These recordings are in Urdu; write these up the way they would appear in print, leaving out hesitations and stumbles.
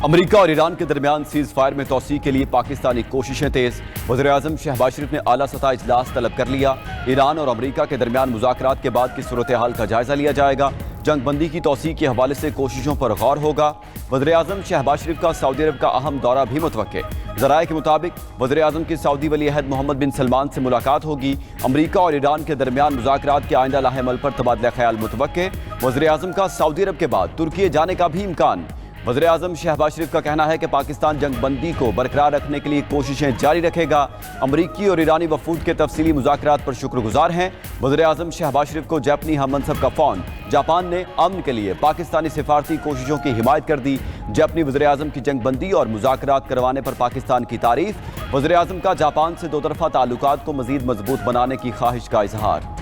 امریکہ اور ایران کے درمیان سیز فائر میں توسیع کے لیے پاکستانی کوششیں تیز۔ وزیراعظم شہباز شریف نے اعلیٰ سطح اجلاس طلب کر لیا۔ ایران اور امریکہ کے درمیان مذاکرات کے بعد کی صورتحال کا جائزہ لیا جائے گا۔ جنگ بندی کی توسیع کے حوالے سے کوششوں پر غور ہوگا۔ وزیراعظم شہباز شریف کا سعودی عرب کا اہم دورہ بھی متوقع۔ ذرائع کے مطابق وزیراعظم کی سعودی ولی عہد محمد بن سلمان سے ملاقات ہوگی۔ امریکہ اور ایران کے درمیان مذاکرات کے آئندہ لاہ عمل پر تبادلہ خیال متوقع۔ وزیراعظم کا سعودی عرب کے بعد ترکی جانے کا بھی امکان۔ وزیراعظم شہباز شریف کا کہنا ہے کہ پاکستان جنگ بندی کو برقرار رکھنے کے لیے کوششیں جاری رکھے گا۔ امریکی اور ایرانی وفود کے تفصیلی مذاکرات پر شکر گزار ہیں۔ وزیراعظم شہباز شریف کو جاپانی ہم منصب کا فون۔ جاپان نے امن کے لیے پاکستانی سفارتی کوششوں کی حمایت کر دی۔ جاپانی وزیراعظم کی جنگ بندی اور مذاکرات کروانے پر پاکستان کی تعریف۔ وزیراعظم کا جاپان سے دو طرفہ تعلقات کو مزید مضبوط بنانے کی خواہش کا اظہار۔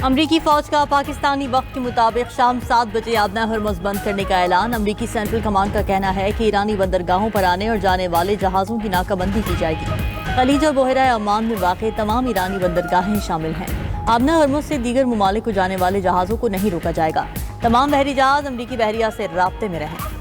امریکی فوج کا پاکستانی وقت کے مطابق شام 7 بجے آبنہ ہرمز بند کرنے کا اعلان۔ امریکی سینٹرل کمانڈ کا کہنا ہے کہ ایرانی بندرگاہوں پر آنے اور جانے والے جہازوں کی ناکہ بندی کی جائے گی۔ خلیج اور بحیرہ عمان میں واقع تمام ایرانی بندرگاہیں شامل ہیں۔ آبنہ ہرمز سے دیگر ممالک کو جانے والے جہازوں کو نہیں روکا جائے گا۔ تمام بحری جہاز امریکی بحریہ سے رابطے میں رہیں۔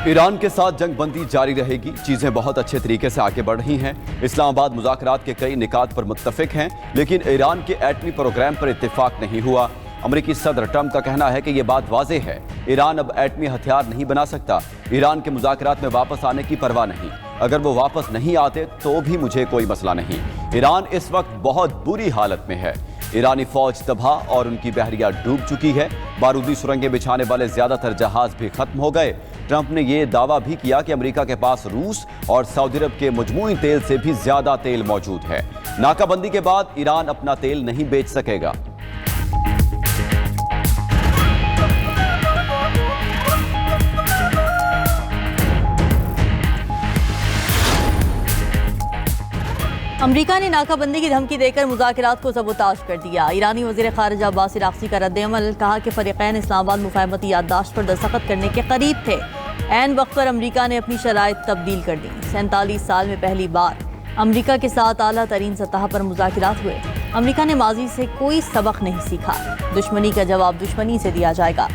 ایران کے ساتھ جنگ بندی جاری رہے گی۔ چیزیں بہت اچھے طریقے سے آگے بڑھ رہی ہیں۔ اسلام آباد مذاکرات کے کئی نکات پر متفق ہیں، لیکن ایران کے ایٹمی پروگرام پر اتفاق نہیں ہوا۔ امریکی صدر ٹرمپ کا کہنا ہے کہ یہ بات واضح ہے، ایران اب ایٹمی ہتھیار نہیں بنا سکتا۔ ایران کے مذاکرات میں واپس آنے کی پرواہ نہیں۔ اگر وہ واپس نہیں آتے تو بھی مجھے کوئی مسئلہ نہیں۔ ایران اس وقت بہت بری حالت میں ہے۔ ایرانی فوج تباہ اور ان کی بحریہ ڈوب چکی ہے۔ بارودی سرنگیں بچھانے والے زیادہ تر جہاز بھی ختم ہو گئے۔ ٹرمپ نے یہ دعویٰ بھی کیا کہ امریکہ کے پاس روس اور سعودی عرب کے مجموعی تیل سے بھی زیادہ تیل موجود ہے۔ ناکہ بندی کے بعد ایران اپنا تیل نہیں بیچ سکے گا۔ امریکہ نے ناکہ بندی کی دھمکی دے کر مذاکرات کو سبوتاژ کر دیا۔ ایرانی وزیر خارجہ عباس عراقچی کا رد عمل، کہا کہ فریقین اسلام آباد مفاہمتی یادداشت پر دستخط کرنے کے قریب تھے۔ عین وقت پر امریکہ نے اپنی شرائط تبدیل کر دی۔ 47 سال میں پہلی بار امریکہ کے ساتھ اعلیٰ ترین سطح پر مذاکرات ہوئے۔ امریکہ نے ماضی سے کوئی سبق نہیں سیکھا۔ دشمنی کا جواب دشمنی سے دیا جائے گا۔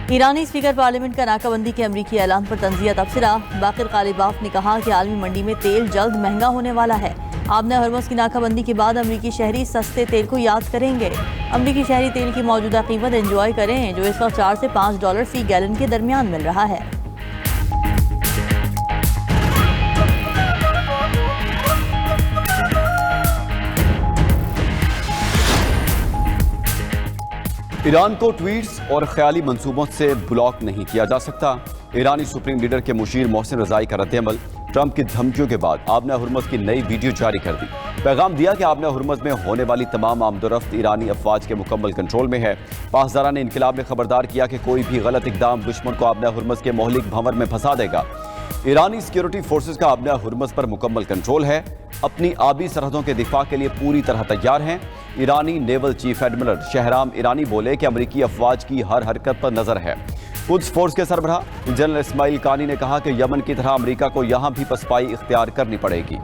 ایرانی اسپیکر پارلیمنٹ کا ناکہ بندی کے امریکی اعلان پر تنزیہ تبصرہ۔ باقر غالباف نے کہا کہ عالمی منڈی میں تیل جلد مہنگا ہونے والا ہے۔ آبنہ ہرمز کی ناکہ بندی کے بعد امریکی شہری سستے تیل کو یاد کریں گے۔ امریکی شہری تیل کی موجودہ قیمت انجوائے کریں، جو اس وقت $4 سے $5 فی گیلن کے درمیان مل رہا ہے۔ ایران کو ٹویٹس اور خیالی منصوبوں سے بلاک نہیں کیا جا سکتا۔ ایرانی سپریم لیڈر کے مشیر محسن رضائی کا رد عمل۔ ٹرمپ کی دھمکیوں کے بعد آبنہ ہرمز کی نئی ویڈیو جاری کر دی۔ پیغام دیا کہ آبنہ ہرمز میں ہونے والی تمام آمد و رفت ایرانی افواج کے مکمل کنٹرول میں ہے۔ پاسداران انقلاب نے خبردار کیا کہ کوئی بھی غلط اقدام دشمن کو آبنہ ہرمز کے مہلک بھنور میں پھنسا دے گا۔ ایرانی سیکیورٹی فورسز کا آبنہ ہرمز پر مکمل کنٹرول ہے، اپنی آبی سرحدوں کے دفاع کے لیے پوری طرح تیار ہیں۔ ایرانی نیول چیف ایڈمرل شہرام ایرانی بولے کہ امریکی افواج کی ہر حرکت پر نظر ہے۔ قدس فورس کے سربراہ جنرل اسماعیل قانی نے کہا کہ یمن کی طرح امریکہ کو یہاں بھی پسپائی اختیار کرنی پڑے گی۔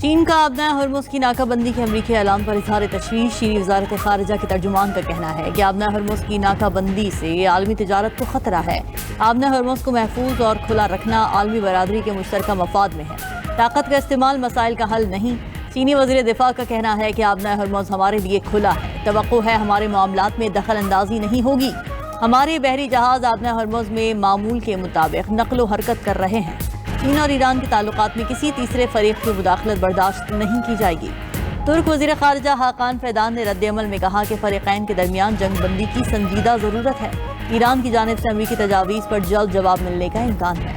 چین کا آبنہ ہرمز کی ناکہ بندی کے امریکی اعلان پر اظہار تشویش۔ چینی وزارت خارجہ کے ترجمان کا کہنا ہے کہ آبنہ ہرمز کی ناکہ بندی سے عالمی تجارت کو خطرہ ہے۔ آبنہ ہرمز کو محفوظ اور کھلا رکھنا عالمی برادری کے مشترکہ مفاد میں ہے۔ طاقت کا استعمال مسائل کا حل نہیں۔ چینی وزیر دفاع کا کہنا ہے کہ آبنہ ہرمز ہمارے لیے کھلا ہے۔ توقع ہے ہمارے معاملات میں دخل اندازی نہیں ہوگی۔ ہمارے بحری جہاز آبنہ ہرمز میں معمول کے مطابق نقل و حرکت کر رہے ہیں۔ چین اور ایران کے تعلقات میں کسی تیسرے فریق کی مداخلت برداشت نہیں کی جائے گی۔ ترک وزیر خارجہ حاقان فیدان نے رد عمل میں کہا کہ فریقین کے درمیان جنگ بندی کی سنجیدہ ضرورت ہے۔ ایران کی جانب سے امریکی تجاویز پر جلد جواب ملنے کا امکان ہے۔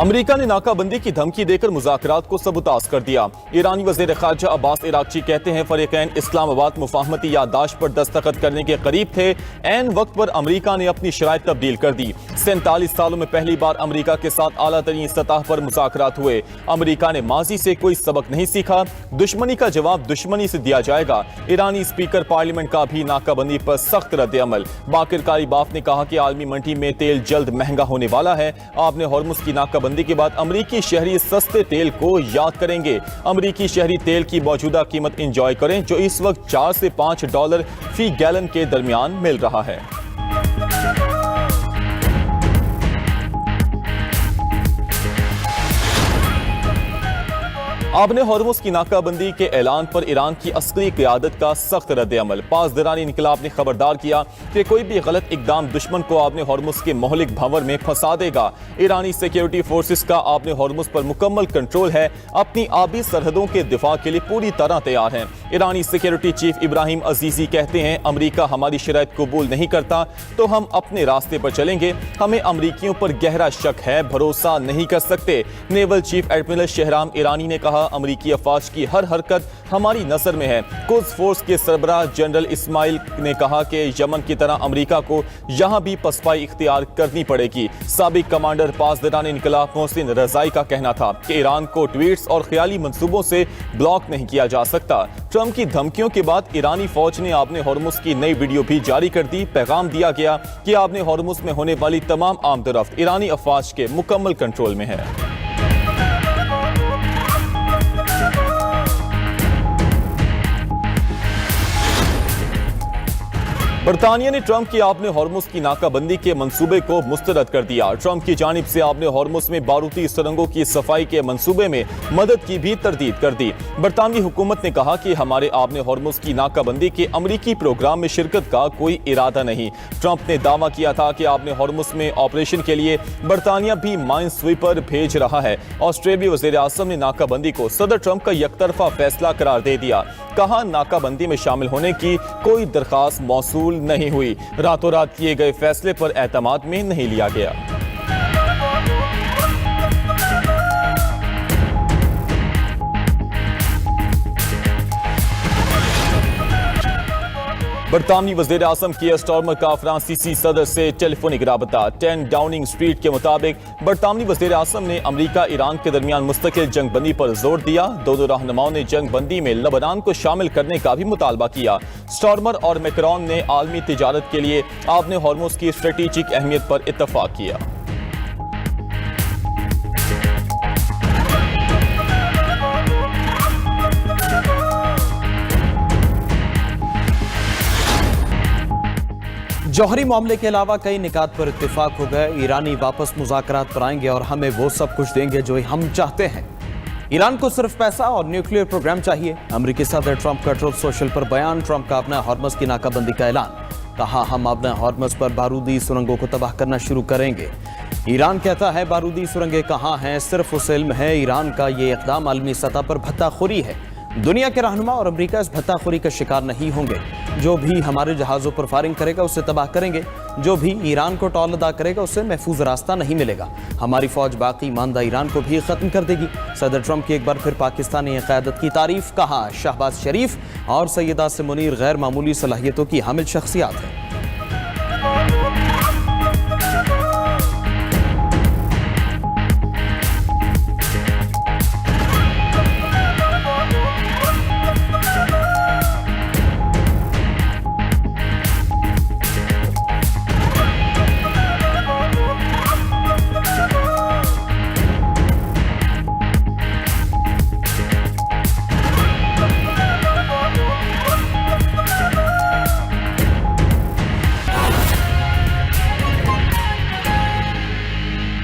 امریکہ نے ناکہ بندی کی دھمکی دے کر مذاکرات کو سبوتاژ کر دیا۔ ایرانی وزیر خارجہ عباس عراقچی کہتے ہیں فریقین اسلام آباد مفاہمتی یادداشت پر دستخط کرنے کے قریب تھے، عین وقت پر امریکہ نے اپنی شرائط تبدیل کر دی۔ 47 سالوں میں پہلی بار امریکہ کے ساتھ اعلیٰ ترین سطح پر مذاکرات ہوئے۔ امریکہ نے ماضی سے کوئی سبق نہیں سیکھا، دشمنی کا جواب دشمنی سے دیا جائے گا۔ ایرانی اسپیکر پارلیمنٹ کا بھی ناکہ بندی پر سخت رد عمل۔ باقر کاریباف نے کہا کہ عالمی منڈی میں تیل جلد مہنگا ہونے والا ہے۔ آپ نے ہرمز کی ناکہ بندی کے بعد امریکی شہری سستے تیل کو یاد کریں گے۔ امریکی شہری تیل کی موجودہ قیمت انجوائے کریں جو اس وقت $4 سے $5 فی گیلن کے درمیان مل رہا ہے۔ آپ نے ہرمز کی ناکہ بندی کے اعلان پر ایران کی عسکری قیادت کا سخت رد عمل۔ پاسداران انقلاب نے خبردار کیا کہ کوئی بھی غلط اقدام دشمن کو آپ نے ہرمز کے مہلک بھنور میں پھنسا دے گا۔ ایرانی سیکیورٹی فورسز کا آپ نے ہرمز پر مکمل کنٹرول ہے، اپنی آبی سرحدوں کے دفاع کے لیے پوری طرح تیار ہیں۔ ایرانی سیکیورٹی چیف ابراہیم عزیزی کہتے ہیں امریکہ ہماری شرائط قبول نہیں کرتا تو ہم اپنے راستے پر چلیں گے۔ ہمیں امریکیوں پر گہرا شک ہے، بھروسہ نہیں کر سکتے۔ نیول چیف ایڈمرل شہرام ایرانی نے کہا امریکی افواج کی ہر حرکت ہماری نظر میں ہے۔ قدس فورس کے سربراہ جنرل اسماعیل نے کہا کہ یمن کی طرح امریکہ کو یہاں بھی پسپائی اختیار کرنی پڑے گی۔ سابق کمانڈر پاسداران انقلاب محسن رضائی کا کہنا تھا کہ ایران کو ٹویٹس اور خیالی منصوبوں سے بلاک نہیں کیا جا سکتا۔ ٹرمپ کی دھمکیوں کے بعد ایرانی فوج نے آپ نے ہرمز کی نئی ویڈیو بھی جاری کر دی۔ پیغام دیا گیا کہ آپ نے ہرمز میں ہونے والی تمام آمد و رفت ایرانی افواج کے مکمل کنٹرول میں ہے۔ برطانیہ نے ٹرمپ کی آپ نے ہرمز کی ناکہ بندی کے منصوبے کو مسترد کر دیا۔ ٹرمپ کی جانب سے آپ نے ہرمز میں بارودی سرنگوں کی صفائی کے منصوبے میں مدد کی بھی تردید کر دی۔ برطانوی حکومت نے کہا کہ ہمارے آپ نے ہرمز کی ناکہ بندی کے امریکی پروگرام میں شرکت کا کوئی ارادہ نہیں۔ ٹرمپ نے دعویٰ کیا تھا کہ آپ نے ہرمز میں آپریشن کے لیے برطانیہ بھی مائن سویپر بھیج رہا ہے۔ آسٹریلوی وزیر اعظم نے ناکہ بندی کو صدر ٹرمپ کا یک طرفہ فیصلہ قرار دے دیا۔ کہا ناکہ بندی میں شامل ہونے کی کوئی درخواست موصول نہیں ہوئی، راتوں رات کیے گئے فیصلے پر اعتماد میں نہیں لیا گیا۔ برطانوی وزیر اعظم کیئر سٹارمر کا فرانسیسی صدر سے ٹیلی فونک رابطہ۔ 10 ڈاؤننگ اسٹریٹ کے مطابق برطانوی وزیر اعظم نے امریکہ ایران کے درمیان مستقل جنگ بندی پر زور دیا۔ دونوں رہنماؤں نے جنگ بندی میں لبنان کو شامل کرنے کا بھی مطالبہ کیا۔ سٹارمر اور میکرون نے عالمی تجارت کے لیے آپ نے ہرمز کی اسٹریٹجک اہمیت پر اتفاق کیا۔ جوہری معاملے کے علاوہ کئی نکات پر اتفاق ہو گئے۔ ایرانی واپس مذاکرات پر آئیں گے اور ہمیں وہ سب کچھ دیں گے جو ہم چاہتے ہیں۔ ایران کو صرف پیسہ اور نیوکلیئر پروگرام چاہیے۔ امریکی صدر ٹرمپ کا ٹروتھ سوشل پر بیان۔ ٹرمپ کا اپنا ہرمز کی ناکہ بندی کا اعلان۔ کہا ہم اپنا ہرمز پر بارودی سرنگوں کو تباہ کرنا شروع کریں گے۔ ایران کہتا ہے بارودی سرنگیں کہاں ہیں، صرف اس علم ہے ایران کا یہ اقدام عالمی سطح پر بھتہ خوری ہے۔ دنیا کے رہنما اور امریکہ اس بھتہ خوری کا شکار نہیں ہوں گے۔ جو بھی ہمارے جہازوں پر فائرنگ کرے گا اسے تباہ کریں گے، جو بھی ایران کو ٹول ادا کرے گا اسے محفوظ راستہ نہیں ملے گا۔ ہماری فوج باقی ماندہ ایران کو بھی ختم کر دے گی۔ صدر ٹرمپ کی ایک بار پھر پاکستانی قیادت کی تعریف۔ کہا شہباز شریف اور سیدہ سے منیر غیر معمولی صلاحیتوں کی حامل شخصیات ہیں۔